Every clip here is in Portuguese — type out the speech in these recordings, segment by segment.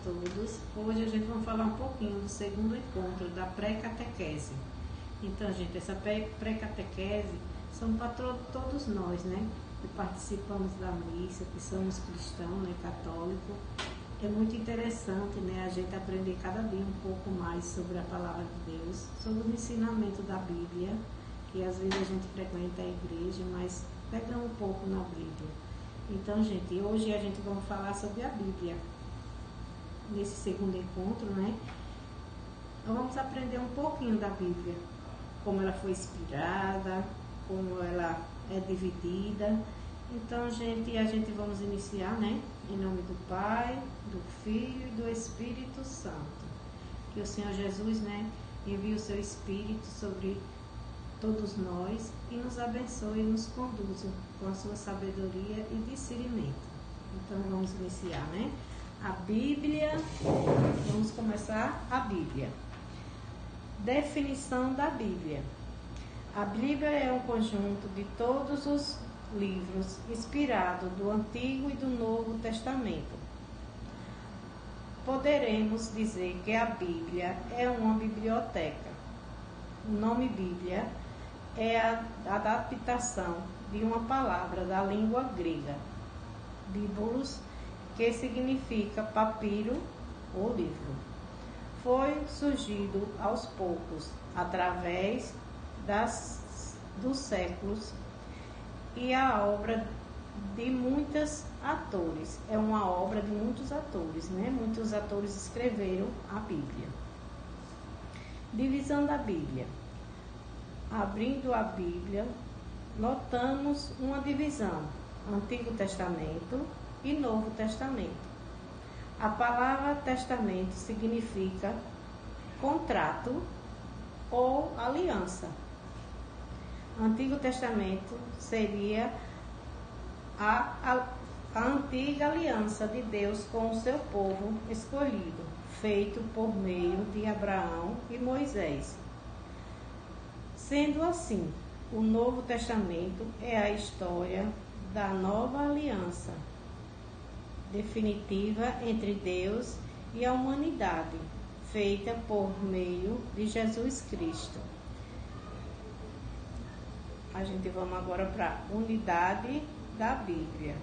todos. Hoje a gente vai falar um pouquinho do segundo encontro da pré-catequese. Então, gente, essa pré-catequese são para todos nós, né? Que participamos da missa, que somos cristãos, né? Católicos. É muito interessante, né? A gente aprender cada dia um pouco mais sobre a palavra de Deus, sobre o ensinamento da Bíblia, que às vezes a gente frequenta a igreja, mas pega um pouco na Bíblia. Então, gente, hoje a gente vai falar sobre a Bíblia. Nesse segundo encontro, né? Então, vamos aprender um pouquinho da Bíblia, como ela foi inspirada, como ela é dividida. Então, gente, a gente vamos iniciar, né? Em nome do Pai, do Filho e do Espírito Santo. Que o Senhor Jesus, né, envie o seu Espírito sobre todos nós e nos abençoe e nos conduza com a sua sabedoria e discernimento. Então, vamos iniciar, né? A Bíblia, vamos começar a Bíblia. Definição da Bíblia. A Bíblia é um conjunto de todos os livros inspirados do Antigo e do Novo Testamento. Poderemos dizer que a Bíblia é uma biblioteca. O nome Bíblia é a adaptação de uma palavra da língua grega, bíbulos, que significa papiro ou livro. Foi surgido aos poucos, através dos séculos, e a obra de muitos atores. É uma obra de muitos atores, né? Muitos atores escreveram a Bíblia. Divisão da Bíblia. Abrindo a Bíblia, notamos uma divisão: Antigo Testamento e Novo Testamento. A palavra testamento significa contrato ou aliança. Antigo Testamento seria a antiga aliança de Deus com o seu povo escolhido, feito por meio de Abraão e Moisés. Sendo assim, o Novo Testamento é a história da nova aliança definitiva entre Deus e a humanidade, feita por meio de Jesus Cristo. A gente vamos agora para a unidade da Bíblia.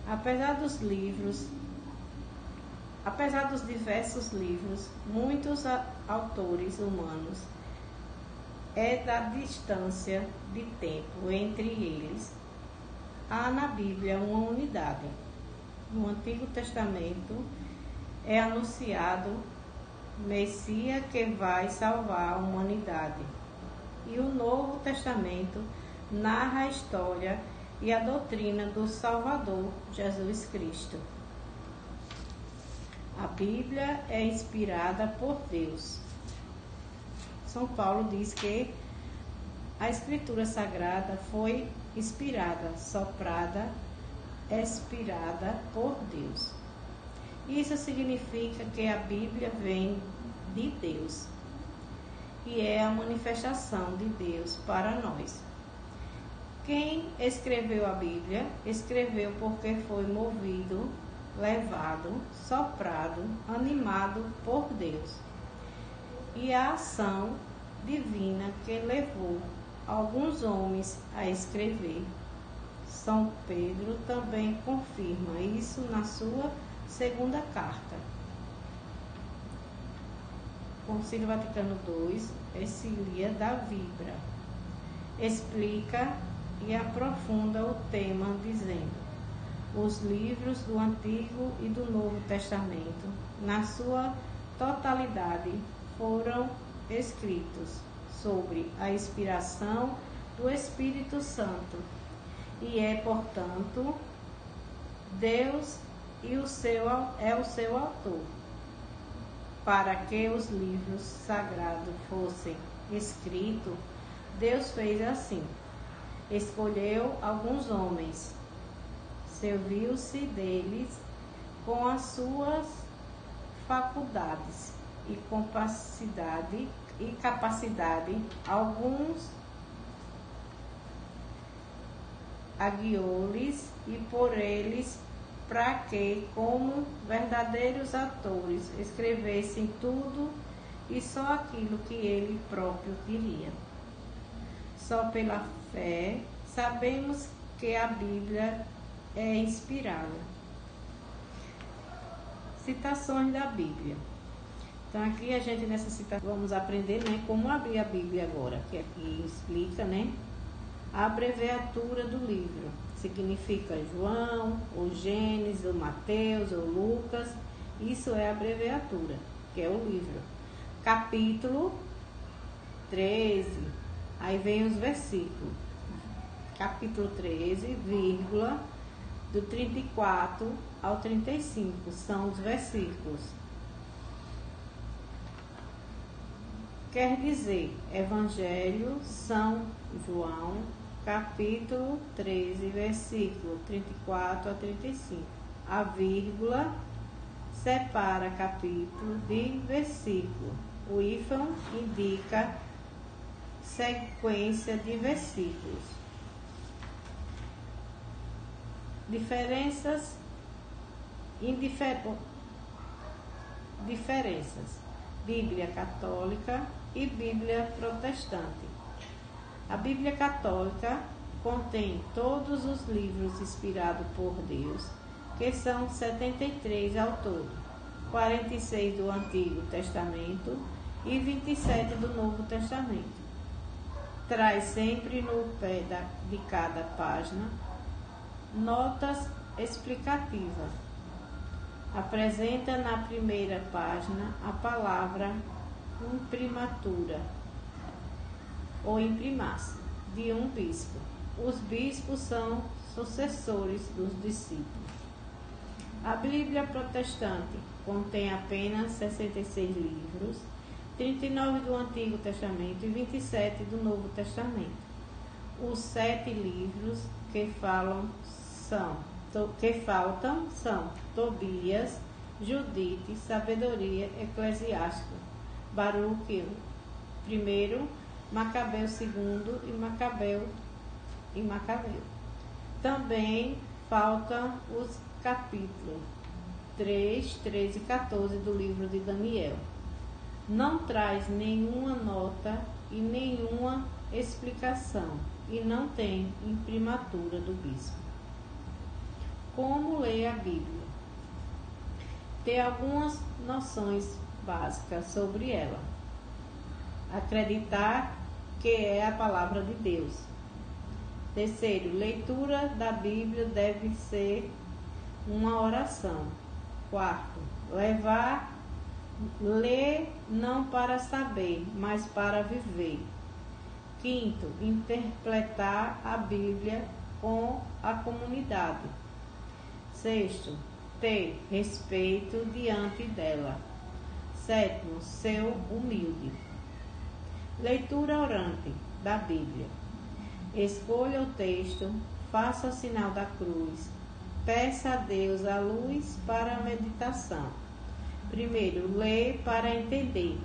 Apesar dos diversos livros, muitos autores humanos, é da distância de tempo entre eles, há na Bíblia uma unidade. No Antigo Testamento é anunciado Messias que vai salvar a humanidade. E o Novo Testamento narra a história e a doutrina do Salvador, Jesus Cristo. A Bíblia é inspirada por Deus. São Paulo diz que a Escritura Sagrada foi inspirada, soprada, expirada por Deus. Isso significa que a Bíblia vem de Deus e é a manifestação de Deus para nós. Quem escreveu a Bíblia, escreveu porque foi movido, levado, soprado, animado por Deus. E a ação divina que levou alguns homens a escrever. São Pedro também confirma isso na sua segunda carta. Concílio Vaticano II, Encíclica da Vibra, explica e aprofunda o tema dizendo: os livros do Antigo e do Novo Testamento, na sua totalidade, foram escritos sobre a inspiração do Espírito Santo e é, portanto, Deus é o seu autor. Para que os livros sagrados fossem escritos, Deus fez assim: escolheu alguns homens, serviu-se deles com as suas faculdades e capacidade, alguns aguiou-lhes e por eles para que, como verdadeiros atores, escrevessem tudo e só aquilo que ele próprio queria. Só pela fé sabemos que a Bíblia é inspirada. Citações da Bíblia. Então aqui a gente nessa citação vamos aprender, né, como abrir a Bíblia agora, que aqui explica, né, a abreviatura do livro. Significa João, ou Gênesis, ou Mateus, ou Lucas. Isso é a abreviatura, que é o livro. Capítulo 13. Aí vem os versículos. Capítulo 13, vírgula, do 34 ao 35. São os versículos. Quer dizer, Evangelho São João, capítulo 13, versículo 34 a 35. A vírgula separa capítulo de versículo. O hífen indica sequência de versículos. Diferenças. Bíblia Católica e Bíblia Protestante. A Bíblia Católica contém todos os livros inspirados por Deus, que são 73 ao todo, 46 do Antigo Testamento e 27 do Novo Testamento. Traz sempre no pé de cada página notas explicativas. Apresenta na primeira página a palavra imprimatura ou imprimasse de um bispo. Os bispos são sucessores dos discípulos. A Bíblia Protestante contém apenas 66 livros, 39 do Antigo Testamento e 27 do Novo Testamento. Os 7 livros que faltam são Tobias, Judite, Sabedoria, Eclesiástico, Baruque I, Macabeu II e Macabeu. Também faltam os capítulos 3, 13 e 14 do livro de Daniel. Não traz nenhuma nota e nenhuma explicação e não tem imprimatura do bispo. Como ler a Bíblia? Ter algumas noções básicas sobre ela. Acreditar que é a palavra de Deus. Terceiro, leitura da Bíblia deve ser uma oração. Quarto, ler não para saber, mas para viver. Quinto, interpretar a Bíblia com a comunidade. Sexto, ter respeito diante dela. Sétimo, ser humilde. Leitura orante da Bíblia. Escolha o texto, faça o sinal da cruz, peça a Deus a luz para a meditação. Primeiro, lê para entender.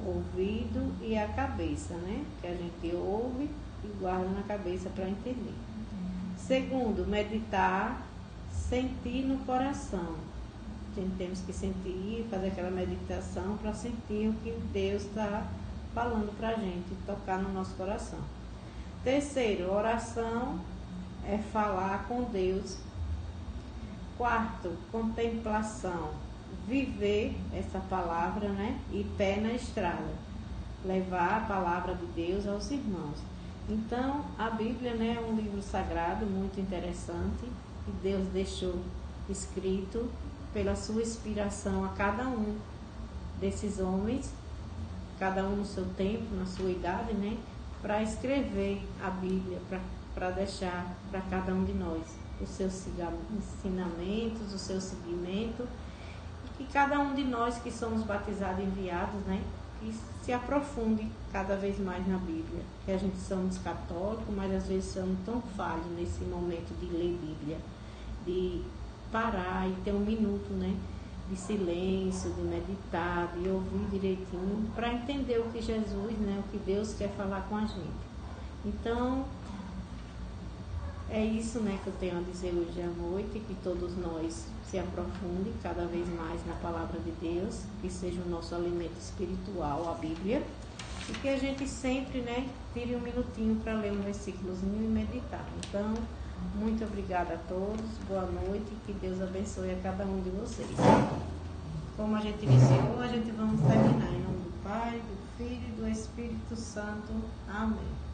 Ouvido e a cabeça, né? Que a gente ouve e guarda na cabeça para entender. Segundo, meditar, sentir no coração. A gente temos que sentir, fazer aquela meditação para sentir o que Deus está falando para a gente, tocar no nosso coração. Terceiro, oração é falar com Deus. Quarto, contemplação, viver essa palavra, né? E pé na estrada, levar a palavra de Deus aos irmãos. Então, a Bíblia, né, é um livro sagrado muito interessante que Deus deixou escrito pela sua inspiração a cada um desses homens, cada um no seu tempo, na sua idade, né, para escrever a Bíblia, para deixar para cada um de nós os seus ensinamentos, o seu seguimento, e cada um de nós que somos batizados e enviados, né, que se aprofunde cada vez mais na Bíblia. Que a gente somos católicos, mas às vezes somos tão falhos nesse momento de ler Bíblia, de parar e ter um minuto, né, de silêncio, de meditar, de ouvir direitinho, para entender o que Jesus, né, o que Deus quer falar com a gente. Então, é isso, né, que eu tenho a dizer hoje à noite, que todos nós se aprofundem cada vez mais na palavra de Deus, que seja o nosso alimento espiritual, a Bíblia, e que a gente sempre, né, tire um minutinho para ler um versículozinho e meditar. Então, muito obrigada a todos, boa noite, que Deus abençoe a cada um de vocês. Como a gente iniciou, a gente vamos terminar em nome do Pai, do Filho e do Espírito Santo. Amém.